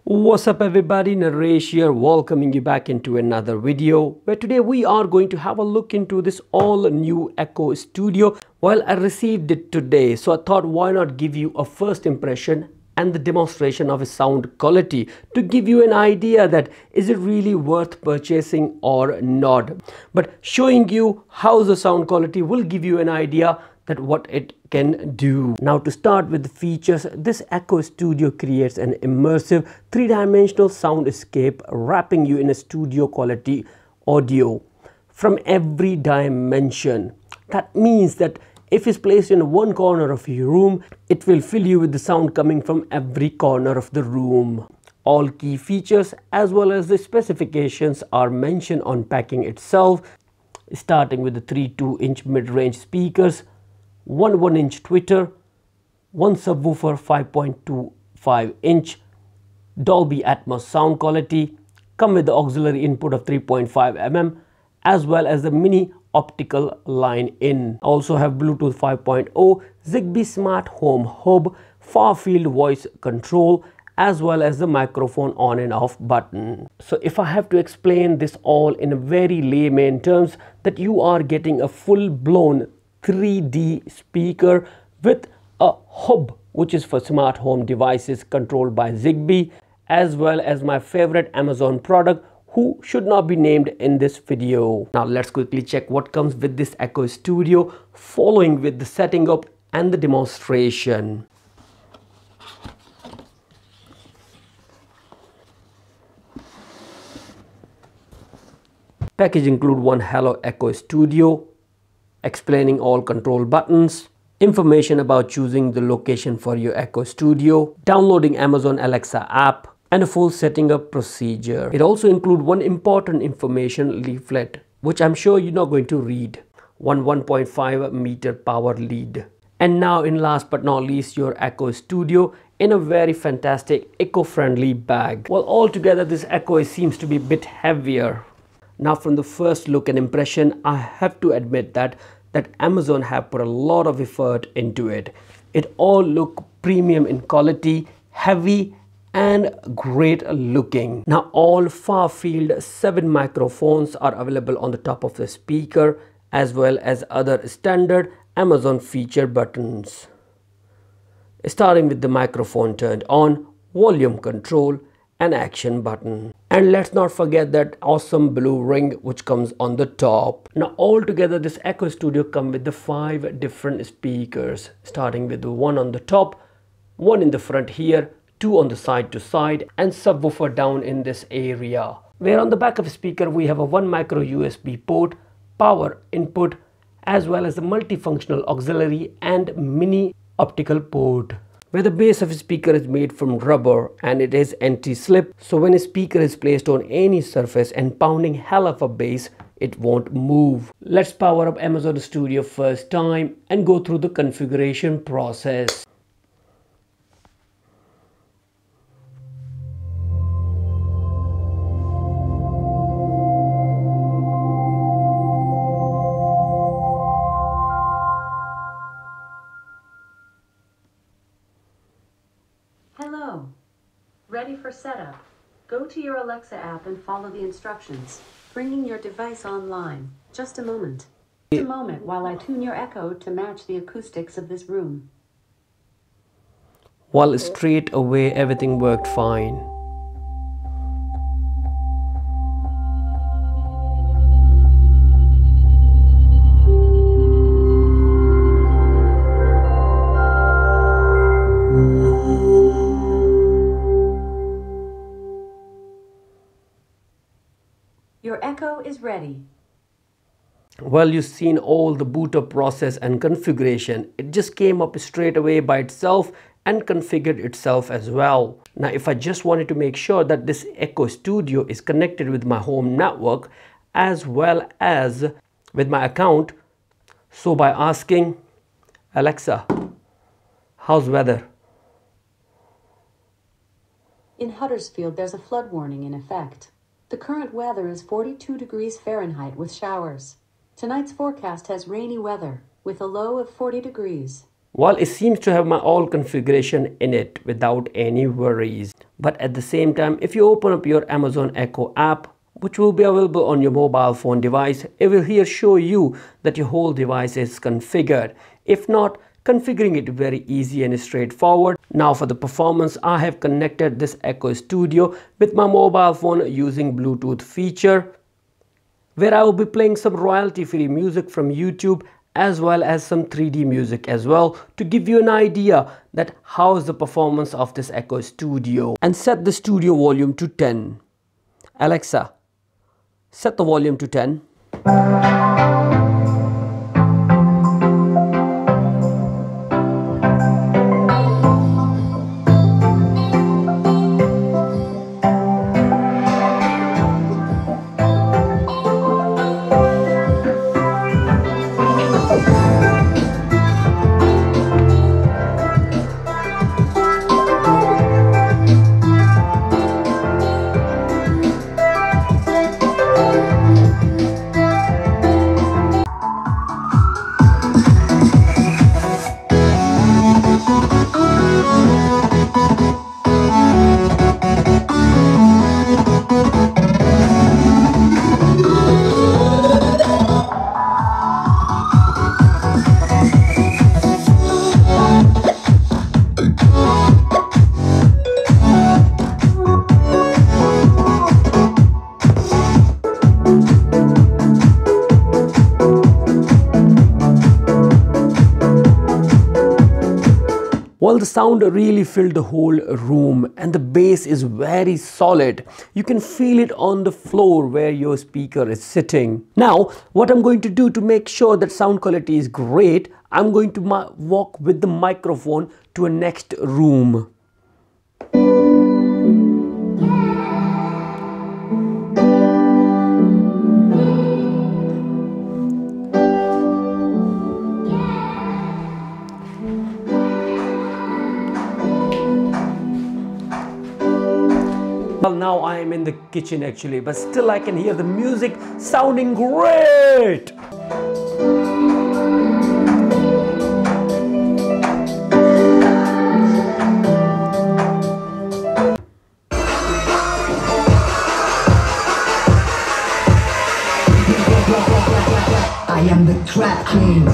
What's up everybody, Naresh here, welcoming you back into another video where today we are going to have a look into this all new Echo Studio. Well, I received it today, so I thought why not give you a first impression and the demonstration of its sound quality to give you an idea that is it really worth purchasing or not. But showing you how the sound quality will give you an idea that what it can do. Now to start with the features, this Echo Studio creates an immersive three-dimensional soundscape wrapping you in a studio quality audio from every dimension. That means that if it's placed in one corner of your room, it will fill you with the sound coming from every corner of the room. All key features as well as the specifications are mentioned on packing itself, starting with the three 2-inch mid-range speakers, one 1-inch tweeter, one subwoofer 5.25-inch, Dolby Atmos sound quality, come with the auxiliary input of 3.5 mm as well as the mini optical line in. Also have Bluetooth 5.0, Zigbee Smart Home Hub, far field voice control as well as the microphone on and off button. So if I have to explain this all in a very layman terms, that you are getting a full-blown 3D speaker with a hub which is for smart home devices controlled by Zigbee, as well as my favorite Amazon product who should not be named in this video. Now let's quickly check what comes with this Echo Studio, following with the setting up and the demonstration. Package include one Hello Echo Studio, explaining all control buttons, information about choosing the location for your Echo Studio, downloading Amazon Alexa app, and a full setting up procedure. It also includes one important information leaflet, which I'm sure you're not going to read. One 1.5 meter power lead. And now in last but not least, your Echo Studio in a very fantastic eco-friendly bag. Well, altogether this Echo seems to be a bit heavier. Now from the first look and impression, I have to admit that Amazon have put a lot of effort into it. It all look premium in quality, heavy and great looking. Now all far field 7 microphones are available on the top of the speaker as well as other standard Amazon feature buttons. Starting with the microphone turned on, volume control and action button. And let's not forget that awesome blue ring which comes on the top. Now altogether this Echo Studio comes with the 5 different speakers, starting with the one on the top, one in the front here, 2 on the side to side, and subwoofer down in this area. Where on the back of the speaker we have a 1 micro USB port, power input, as well as a multifunctional auxiliary and mini optical port. Where the base of a speaker is made from rubber and it is anti-slip, so when a speaker is placed on any surface and pounding hell of a bass, it won't move. Let's power up Amazon Studio first time and go through the configuration process. Hello. Ready for setup. Go to your Alexa app and follow the instructions, bringing your device online. Just a moment. Just a moment while I tune your Echo to match the acoustics of this room. Well, straight away everything worked fine. Your Echo is ready. Well, you've seen all the boot up process and configuration. It just came up straight away by itself and configured itself as well. Now if I just wanted to make sure that this Echo Studio is connected with my home network as well as with my account, so by asking Alexa, how's weather? In Huddersfield, there's a flood warning in effect. The current weather is 42 degrees Fahrenheit with showers. Tonight's forecast has rainy weather with a low of 40 degrees. Well, it seems to have my all configuration in it without any worries. But at the same time, if you open up your Amazon Echo app, which will be available on your mobile phone device, it will here show you that your whole device is configured. If not, configuring it very easy and straightforward. Now for the performance, I have connected this Echo Studio with my mobile phone using Bluetooth feature, where I will be playing some royalty-free music from YouTube as well as some 3D music as well, to give you an idea that how is the performance of this Echo Studio. And set the studio volume to 10. Alexa, set the volume to 10. Well, the sound really filled the whole room and the bass is very solid. You can feel it on the floor where your speaker is sitting. Now, what I'm going to do to make sure that sound quality is great, I'm going to walk with the microphone to a next room. Well, now I am in the kitchen actually, but still I can hear the music sounding great. I am the Trap King.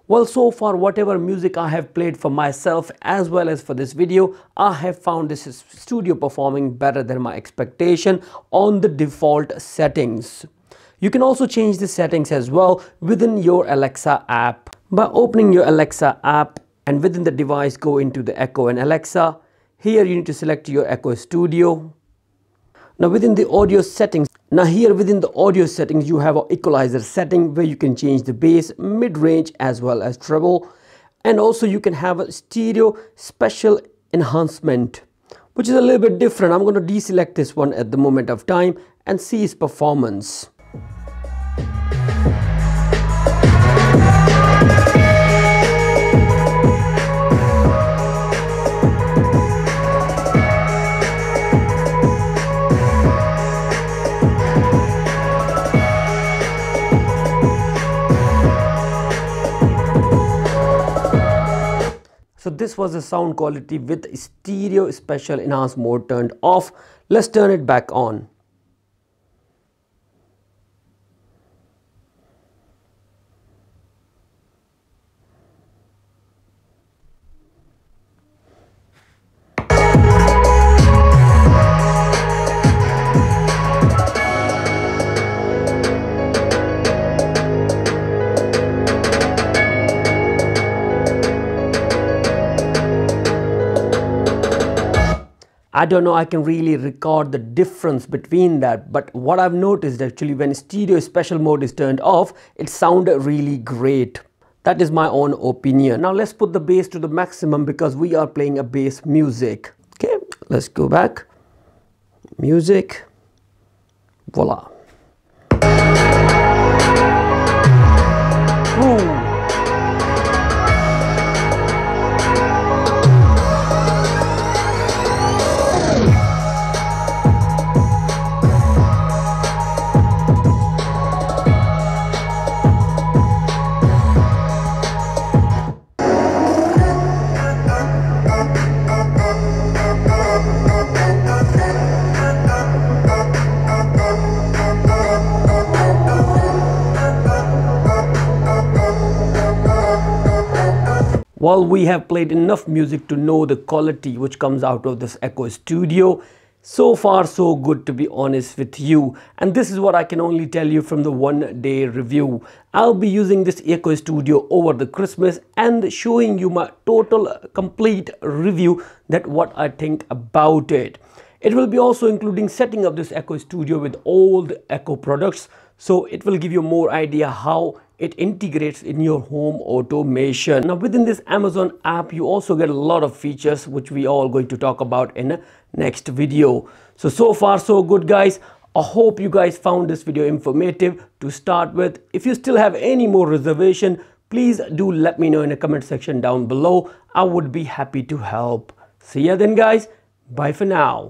Well, so far whatever music I have played for myself as well as for this video, I have found this studio performing better than my expectation on the default settings. You can also change the settings as well within your Alexa app. By opening your Alexa app and within the device go into the Echo and Alexa. Here you need to select your Echo Studio. Now within the audio settings, you have an equalizer setting where you can change the bass, mid-range as well as treble. And also you can have a stereo special enhancement, which is a little bit different. I'm going to deselect this one at the moment of time and see its performance. So this was the sound quality with stereo special enhanced mode turned off. Let's turn it back on. I don't know, I can really record the difference between that, but what I've noticed actually, when stereo special mode is turned off, it sounded really great. That is my own opinion. Now let's put the bass to the maximum because we are playing a bass music. Okay, let's go back. Music. Voila. Ooh. Well, we have played enough music to know the quality which comes out of this Echo Studio. So far so good, to be honest with you, and this is what I can only tell you from the 1-day review. I'll be using this Echo Studio over the Christmas and showing you my total complete review, that what I think about it. It will be also including setting up this Echo Studio with all the Echo products, so it will give you more idea how it integrates in your home automation. Now within this Amazon app, you also get a lot of features which we all going to talk about in the next video. So far so good, guys. I hope you guys found this video informative to start with. If you still have any more reservation, please do let me know in the comment section down below. I would be happy to help. See ya then, guys. Bye for now.